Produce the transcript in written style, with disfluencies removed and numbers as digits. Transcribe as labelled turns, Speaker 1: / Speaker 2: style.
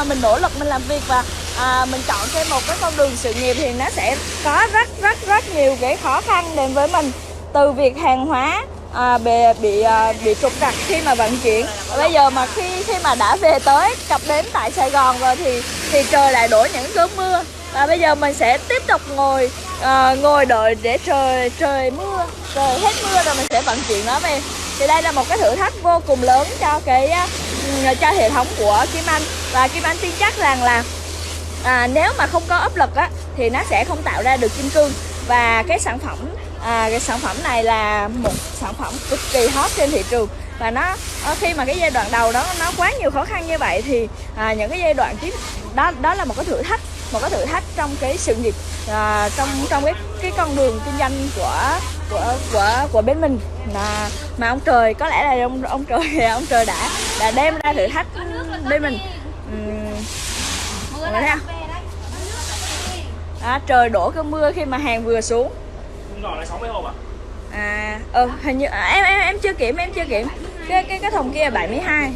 Speaker 1: mà mình nỗ lực mình làm việc và mình chọn thêm một cái con đường sự nghiệp thì nó sẽ có rất nhiều cái khó khăn đến với mình, từ việc hàng hóa bị trục trặc khi mà vận chuyển. Bây giờ mà khi mà đã về tới cập đến tại Sài Gòn rồi thì trời lại đổ những cơn mưa, và bây giờ mình sẽ tiếp tục ngồi đợi để trời mưa, trời hết mưa rồi mình sẽ vận chuyển nó về. Thì đây là một cái thử thách vô cùng lớn cho hệ thống của Kim Anh, và Kim Anh tin chắc rằng là nếu mà không có áp lực á thì nó sẽ không tạo ra được kim cương. Và cái sản phẩm này là một sản phẩm cực kỳ hot trên thị trường, và nó khi mà cái giai đoạn đầu đó nó quá nhiều khó khăn như vậy thì những cái giai đoạn tiếp đó là một cái thử thách trong cái sự nghiệp, trong cái con đường kinh doanh của bên mình, mà ông trời có lẽ là ông trời đã đem ra thử thách bên mình. Mọi người thấy không? Trời đổ cơn mưa khi mà hàng vừa xuống.
Speaker 2: Giỏ này 60 hộp à?
Speaker 1: Hình như em chưa kiểm cái thùng kia là 72.